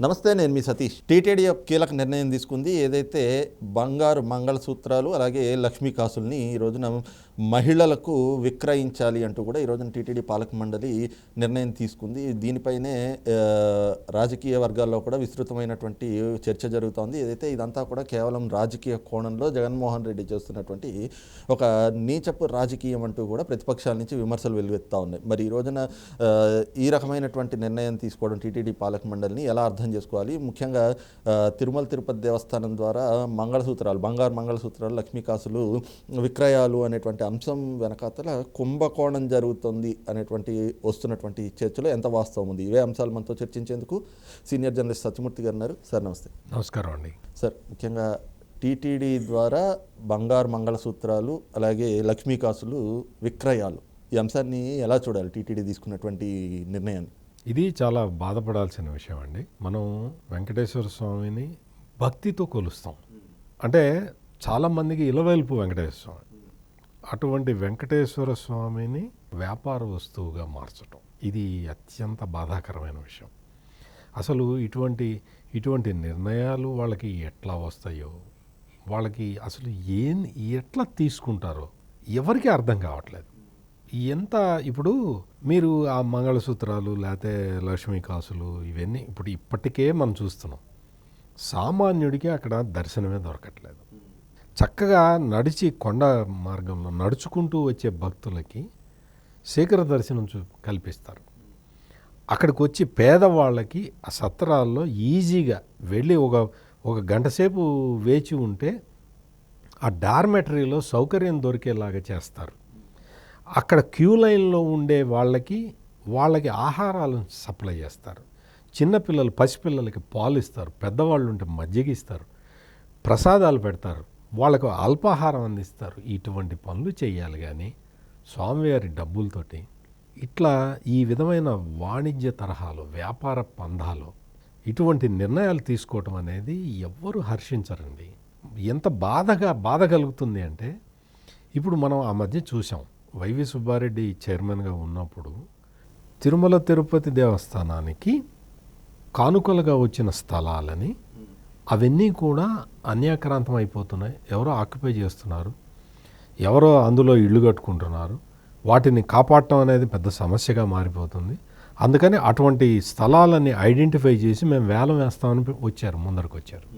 నమస్తే, నేను మీ సతీష్. టీటీడీ కీలక నిర్ణయం తీసుకుంది. ఏదైతే బంగారు మంగళసూత్రాలు అలాగే లక్ష్మీ కాసుల్ని ఈ రోజున మహిళలకు విక్రయించాలి అంటూ కూడా ఈ రోజున టీటీడీ పాలక మండలి నిర్ణయం తీసుకుంది. దీనిపైనే రాజకీయ వర్గాల్లో కూడా విస్తృతమైనటువంటి చర్చ జరుగుతోంది. ఏదైతే ఇదంతా కూడా కేవలం రాజకీయ కోణంలో జగన్మోహన్ రెడ్డి చేస్తున్నటువంటి ఒక నీచపు రాజకీయం అంటూ కూడా ప్రతిపక్షాల నుంచి విమర్శలు వెలువెత్తా ఉన్నాయి. మరి ఈ రోజున ఈ రకమైనటువంటి నిర్ణయం తీసుకోవడం టీటీడీ పాలక మండలిని ఎలా అర్థం చేసుకోవాలి? ముఖ్యంగా తిరుమల తిరుపతి దేవస్థానం ద్వారా మంగళసూత్రాలు, బంగారు మంగళసూత్రాలు, లక్ష్మీ కాసులు విక్రయాలు అనేటువంటి అంశం వెనకాతల కుంభకోణం జరుగుతుంది అనేటువంటి వస్తున్నటువంటి చర్చలో ఎంత వాస్తవం ఉంది? ఇవే అంశాలు మనతో చర్చించేందుకు సీనియర్ జర్నలిస్ట్ సత్యమూర్తి గారు ఉన్నారు. సార్ నమస్తే. నమస్కారం అండి. సార్, ముఖ్యంగా టీటీడీ ద్వారా బంగారు మంగళసూత్రాలు అలాగే లక్ష్మీ కాసులు విక్రయాలు, ఈ అంశాన్ని ఎలా చూడాలి టీటీడీ తీసుకున్నటువంటి నిర్ణయాన్ని? ఇది చాలా బాధపడాల్సిన విషయం అండి. మనం వెంకటేశ్వర స్వామిని భక్తితో కొలుస్తాం. అంటే చాలామందికి ఇలవేల్పు వెంకటేశ్వర స్వామి. అటువంటి వెంకటేశ్వర స్వామిని వ్యాపార వస్తువుగా మార్చటం ఇది అత్యంత బాధాకరమైన విషయం. అసలు ఇటువంటి నిర్ణయాలు వాళ్ళకి ఎట్లా వస్తాయో, వాళ్ళకి అసలు ఎట్లా తీసుకుంటారో ఎవరికీ అర్థం కావట్లేదు. ఇప్పుడు మీరు ఆ మంగళసూత్రాలు లేకపోతే లక్ష్మీ కాసులు ఇవన్నీ ఇప్పటికే మనం చూస్తున్నాం. సామాన్యుడికి అక్కడ దర్శనమే దొరకట్లేదు. చక్కగా నడిచి కొండ మార్గంలో నడుచుకుంటూ వచ్చే భక్తులకి శీఘ్ర దర్శనం కల్పిస్తారు. అక్కడికి వచ్చి పేదవాళ్ళకి ఆ సత్రాల్లో ఈజీగా వెళ్ళి ఒక గంట సేపు వేచి ఉంటే ఆ డార్మెటరీలో సౌకర్యం దొరికేలాగా చేస్తారు. అక్కడ క్యూ లైన్లో ఉండే వాళ్ళకి ఆహారాలను సప్లై చేస్తారు. చిన్నపిల్లలు, పసిపిల్లలకి పాలు ఇస్తారు, పెద్దవాళ్ళు ఉంటే మజ్జిగ ఇస్తారు, ప్రసాదాలు పెడతారు, వాళ్ళకు అల్పాహారం అందిస్తారు. ఇటువంటి పనులు చేయాలి. కానీ స్వామివారి డబ్బులతోటి ఇట్లా ఈ విధమైన వాణిజ్య తరహాలో, వ్యాపార పందాలో ఇటువంటి నిర్ణయాలు తీసుకోవటం అనేది ఎవ్వరూ హర్షించరండి. ఎంత బాధ కలుగుతుంది అంటే, ఇప్పుడు మనం ఆ మధ్య చూసాం, వైవి సుబ్బారెడ్డి చైర్మన్గా ఉన్నప్పుడు తిరుమల తిరుపతి దేవస్థానానికి కానుకలుగా వచ్చిన స్థలాలని అవన్నీ కూడా అన్యాక్రాంతం అయిపోతున్నాయి. ఎవరో ఆక్యుపై చేస్తున్నారు, ఎవరో అందులో ఇళ్ళు కట్టుకుంటున్నారు. వాటిని కాపాడటం అనేది పెద్ద సమస్యగా మారిపోతుంది. అందుకని అటువంటి స్థలాలని ఐడెంటిఫై చేసి మేము వేలం వేస్తామని ముందరకు వచ్చారు.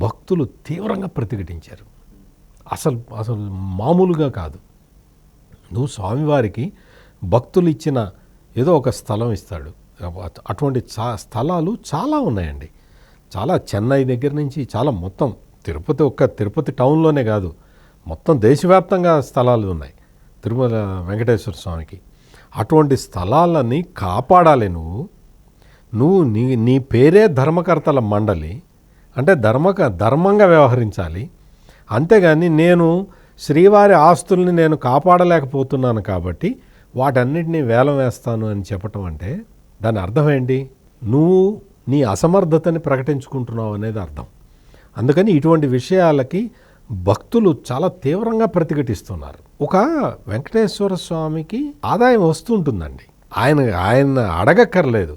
భక్తులు తీవ్రంగా ప్రతిఘటించారు. అసలు మామూలుగా కాదు. నువ్వు స్వామివారికి భక్తులు ఇచ్చిన ఏదో ఒక స్థలం ఇస్తాడు. అటువంటి స్థలాలు చాలా ఉన్నాయండి. చాలా చెన్నై దగ్గర నుంచి చాలా మొత్తం తిరుపతి టౌన్లోనే కాదు, మొత్తం దేశవ్యాప్తంగా స్థలాలు ఉన్నాయి తిరుమల వెంకటేశ్వర స్వామికి. అటువంటి స్థలాలని కాపాడాలి. నువ్వు నీ పేరే ధర్మకర్తల మండలి అంటే ధర్మంగా వ్యవహరించాలి. అంతేగాని నేను శ్రీవారి ఆస్తుల్ని నేను కాపాడలేకపోతున్నాను కాబట్టి వాటన్నిటినీ వేలం వేస్తాను అని చెప్పటం అంటే దాని అర్థం ఏంటి? నువ్వు నీ అసమర్థతని ప్రకటించుకుంటున్నావు అనేది అర్థం. అందుకని ఇటువంటి విషయాలకి భక్తులు చాలా తీవ్రంగా ప్రతిఘటిస్తున్నారు. ఒక వెంకటేశ్వర స్వామికి ఆదాయం వస్తుంటుందండి. ఆయన అడగక్కర్లేదు.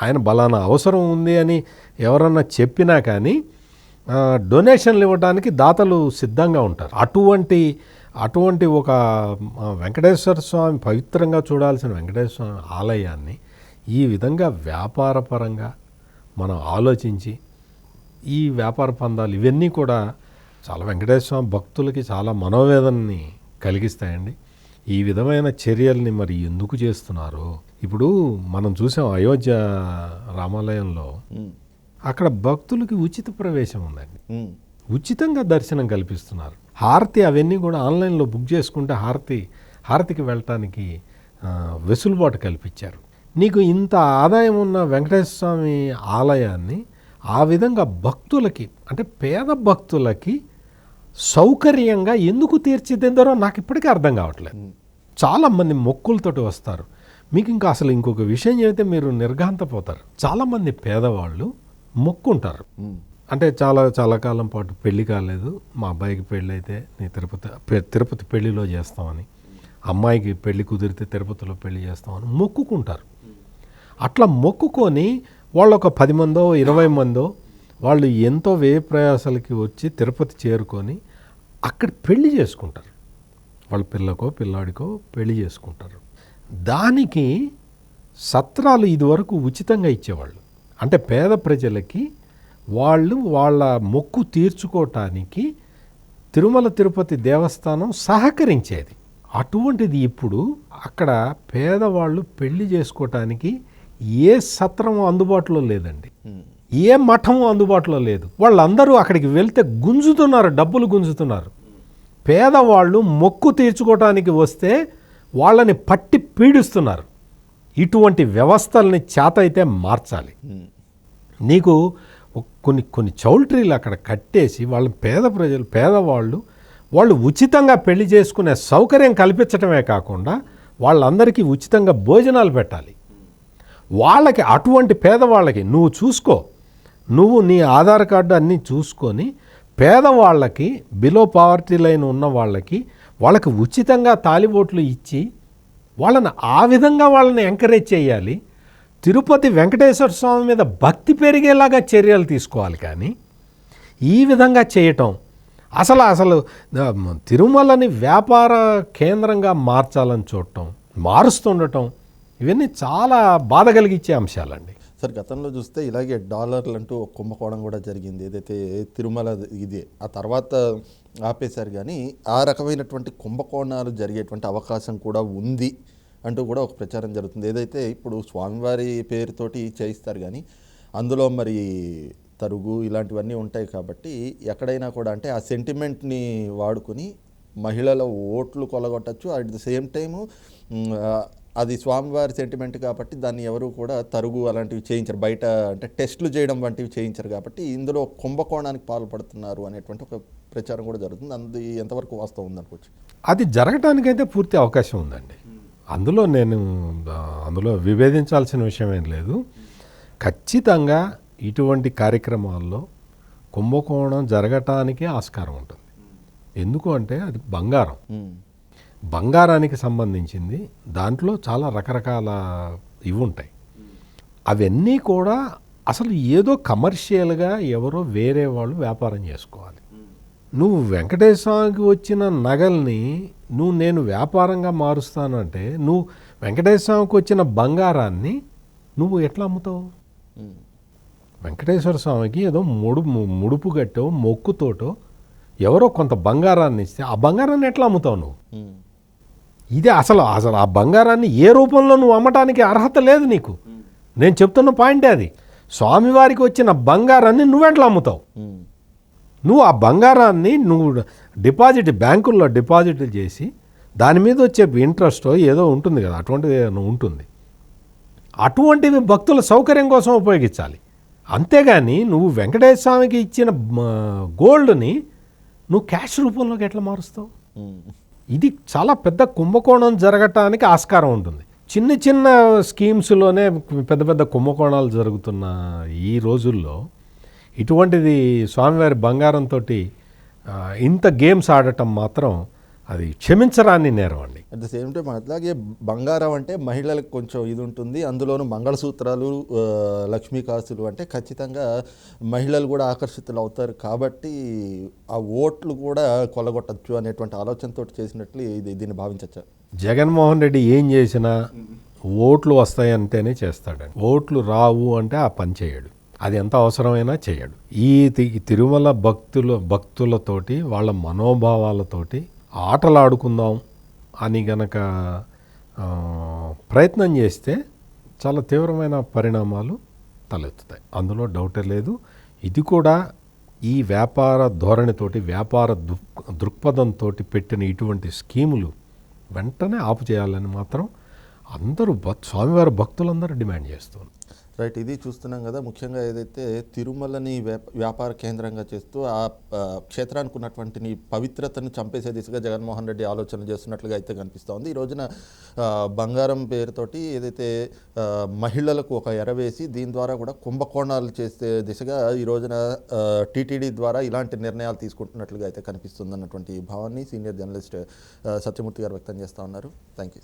ఆయన బలానా అవసరం ఉంది అని ఎవరన్నా చెప్పినా కానీ డొనేషన్లు ఇవ్వడానికి దాతలు సిద్ధంగా ఉంటారు. అటువంటి ఒక వెంకటేశ్వర స్వామి, పవిత్రంగా చూడాల్సిన వెంకటేశ్వర స్వామి ఆలయాన్ని ఈ విధంగా వ్యాపారపరంగా మనం ఆలోచించి ఈ వ్యాపార పందాలు ఇవన్నీ కూడా చాలా వెంకటేశ్వర స్వామి భక్తులకి చాలా మనోవేదనని కలిగిస్తాయండి. ఈ విధమైన చర్యల్ని మరి ఎందుకు చేస్తున్నారో ఇప్పుడు మనం చూసాం. అయోధ్య రామాలయంలో అక్కడ భక్తులకి ఉచిత ప్రవేశం ఉందండి. ఉచితంగా దర్శనం కల్పిస్తున్నారు. హారతి అవన్నీ కూడా ఆన్లైన్లో బుక్ చేసుకుంటే హారతికి వెళ్ళటానికి వెసులుబాటు కల్పించారు. నీకు ఇంత ఆదాయం ఉన్న వెంకటేశ్వర స్వామి ఆలయాన్ని ఆ విధంగా భక్తులకి, అంటే పేద భక్తులకి సౌకర్యంగా ఎందుకు తీర్చిదిద్దారో నాకు ఇప్పటికీ అర్థం కావట్లేదు. చాలామంది మొక్కులతోటి వస్తారు. మీకు అసలు ఇంకొక విషయం చెబితే మీరు నిర్ఘాంతపోతారు. చాలామంది పేదవాళ్ళు మొక్కుంటారు. అంటే చాలా కాలం పాటు పెళ్లి కాలేదు, మా అబ్బాయికి పెళ్ళి అయితే నీ తిరుపతి పెళ్లిలో చేస్తామని, అమ్మాయికి పెళ్లి కుదిరితే తిరుపతిలో పెళ్లి చేస్తామని మొక్కుకుంటారు. అట్లా మొక్కుకొని వాళ్ళు ఒక 10 మందో 20 మందో వాళ్ళు ఎంతో వ్యయ ప్రయాసాలకి వచ్చి తిరుపతి చేరుకొని అక్కడ పెళ్లి చేసుకుంటారు. వాళ్ళ పిల్లకో పిల్లాడికో పెళ్లి చేసుకుంటారు. దానికి సత్రాలు ఇదివరకు ఉచితంగా ఇచ్చేవాళ్ళు. అంటే పేద ప్రజలకి వాళ్ళు వాళ్ళ మొక్కు తీర్చుకోవటానికి తిరుమల తిరుపతి దేవస్థానం సహకరించేది. అటువంటిది ఇప్పుడు అక్కడ పేదవాళ్ళు పెళ్లి చేసుకోవటానికి ఏ సత్రము అందుబాటులో లేదండి, ఏ మఠము అందుబాటులో లేదు. వాళ్ళందరూ అక్కడికి వెళ్తే గుంజుతున్నారు, డబ్బులు గుంజుతున్నారు. పేదవాళ్ళు మొక్కు తీర్చుకోవటానికి వస్తే వాళ్ళని పట్టి పీడిస్తున్నారు. ఇటువంటి వ్యవస్థల్ని చేత అయితే మార్చాలి. నీకు కొన్ని చౌల్ట్రీలు అక్కడ కట్టేసి వాళ్ళ పేదవాళ్ళు వాళ్ళు ఉచితంగా పెళ్లి చేసుకునే సౌకర్యం కల్పించడమే కాకుండా వాళ్ళందరికీ ఉచితంగా భోజనాలు పెట్టాలి. వాళ్ళకి అటువంటి పేదవాళ్ళకి నువ్వు చూసుకో, నువ్వు నీ ఆధార్ కార్డు అన్నీ చూసుకొని పేదవాళ్ళకి బిలో పావర్టీ లైన్ ఉన్న వాళ్ళకి ఉచితంగా తాలిబోట్లు ఇచ్చి వాళ్ళని ఆ విధంగా వాళ్ళని ఎంకరేజ్ చేయాలి. తిరుపతి వెంకటేశ్వర స్వామి మీద భక్తి పెరిగేలాగా చర్యలు తీసుకోవాలి. కానీ ఈ విధంగా చేయటం అసలు తిరుమలని వ్యాపార కేంద్రంగా మార్చాలని చూడటం, మారుస్తుండటం ఇవన్నీ చాలా బాధ కలిగించే అంశాలండి. సార్, గతంలో చూస్తే ఇలాగే డాలర్లు అంటూ ఒక కుంభకోణం కూడా జరిగింది. ఏదైతే తిరుమల ఇది ఆ తర్వాత ఆపేశారు, కానీ ఆ రకమైనటువంటి కుంభకోణాలు జరిగేటువంటి అవకాశం కూడా ఉంది అంటూ కూడా ఒక ప్రచారం జరుగుతుంది. ఏదైతే ఇప్పుడు స్వామివారి పేరుతోటి చేయిస్తారు, కానీ అందులో మరి తరుగు ఇలాంటివన్నీ ఉంటాయి. కాబట్టి ఎక్కడైనా కూడా అంటే ఆ సెంటిమెంట్ని వాడుకొని మహిళల ఓట్లు కొలగొట్టచ్చు. అట్ ది సేమ్ టైము అది స్వామివారి సెంటిమెంట్ కాబట్టి దాన్ని ఎవరు కూడా తరుగు అలాంటివి చేయించరు, బయట అంటే టెస్టులు చేయడం వంటివి చేయించరు. కాబట్టి ఇందులో కుంభకోణానికి పాల్పడుతున్నారు అనేటువంటి ఒక ప్రచారం కూడా జరుగుతుంది. అది ఎంతవరకు వాస్తవం ఉందనుకోవచ్చు? అది జరగటానికైతే పూర్తి అవకాశం ఉందండి. అందులో విభేదించాల్సిన విషయం ఏం లేదు. ఖచ్చితంగా ఇటువంటి కార్యక్రమాల్లో కుంభకోణం జరగటానికే ఆస్కారం ఉంటుంది. ఎందుకు అంటే అది బంగారానికి సంబంధించింది. దాంట్లో చాలా రకరకాల ఇవి ఉంటాయి. అవన్నీ కూడా అసలు ఏదో కమర్షియల్గా ఎవరో వేరే వాళ్ళు వ్యాపారం చేసుకోవాలి. నువ్వు వెంకటేశ్వర స్వామికి వచ్చిన నగల్ని నేను వ్యాపారంగా మారుస్తాను అంటే నువ్వు వెంకటేశ్వర స్వామికి వచ్చిన బంగారాన్ని నువ్వు ఎట్లా అమ్ముతావు? వెంకటేశ్వర స్వామికి ఏదో ముడుపు కట్టో మొక్కుతోటో ఎవరో కొంత బంగారాన్ని ఇస్తే ఆ బంగారాన్ని ఎట్లా అమ్ముతావు నువ్వు? ఇదే అసలు ఆ బంగారాన్ని ఏ రూపంలో నువ్వు అమ్మటానికి అర్హత లేదు నీకు. నేను చెప్తున్న పాయింటే అది. స్వామివారికి వచ్చిన బంగారాన్ని నువ్వెట్లా అమ్ముతావు? నువ్వు ఆ బంగారాన్ని బ్యాంకుల్లో డిపాజిట్లు చేసి దాని మీద వచ్చే ఇంట్రెస్ట్ ఏదో ఉంటుంది కదా, అటువంటిది ఏదో ఉంటుంది. అటువంటివి భక్తుల సౌకర్యం కోసం ఉపయోగించాలి. అంతేగాని నువ్వు వెంకటేశ్వర స్వామికి ఇచ్చిన గోల్డ్ని నువ్వు క్యాష్ రూపంలోకి ఎట్లా మారుస్తావు? ఇది చాలా పెద్ద కుంభకోణం జరగటానికి ఆస్కారం ఉంటుంది. చిన్న స్కీమ్స్లోనే పెద్ద కుంభకోణాలు జరుగుతున్న ఈ రోజుల్లో ఇటువంటిది స్వామివారి బంగారంతో ఇంత గేమ్స్ ఆడటం మాత్రం అది క్షమించరాని నేరం అండి. అట్ ద సేమ్ టైం అట్లాగే బంగారం అంటే మహిళలకు కొంచెం ఇది ఉంటుంది. అందులోనూ మంగళసూత్రాలు, లక్ష్మీ కాసులు అంటే ఖచ్చితంగా మహిళలు కూడా ఆకర్షితులు అవుతారు. కాబట్టి ఆ ఓట్లు కూడా కొల్లగొట్టచ్చు అనేటువంటి ఆలోచనతో చేసినట్లు దీన్ని భావించచ్చా? జగన్మోహన్ రెడ్డి ఏం చేసినా ఓట్లు వస్తాయంటేనే చేస్తాడండి. ఓట్లు రావు అంటే ఆ పని చేయడు. అది ఎంత అవసరమైనా చేయడు. ఈ తిరుమల భక్తులతోటి వాళ్ళ మనోభావాలతోటి ఆటలాడుకుందాం అని గనక ప్రయత్నం చేస్తే చాలా తీవ్రమైన పరిణామాలు తలెత్తుతాయి. అందులో డౌటే లేదు. ఇది కూడా ఈ వ్యాపార ధోరణితోటి వ్యాపార దృక్పథంతో పెట్టిన ఇటువంటి స్కీములు వెంటనే ఆపు చేయాలని మాత్రం అందరూ స్వామివారి భక్తులందరూ డిమాండ్ చేస్తున్నారు. రైట్, ఇది చూస్తున్నాం కదా. ముఖ్యంగా ఏదైతే తిరుమలని వ్యాపార కేంద్రంగా చేస్తూ ఆ క్షేత్రానికి ఉన్నటువంటి పవిత్రతను చంపేసే దిశగా జగన్మోహన్ రెడ్డి ఆలోచనలు చేస్తున్నట్లుగా అయితే కనిపిస్తోంది. ఈ రోజున బంగారం పేరుతోటి ఏదైతే మహిళలకు ఒక ఎరవేసి దీని ద్వారా కూడా కుంభకోణాలు చేసే దిశగా ఈ రోజున టీటీడీ ద్వారా ఇలాంటి నిర్ణయాలు తీసుకుంటున్నట్లుగా అయితే కనిపిస్తుంది అన్నటువంటి భావాన్ని సీనియర్ జర్నలిస్ట్ సత్యమూర్తి గారు వ్యక్తం చేస్తూ ఉన్నారు. Thank you.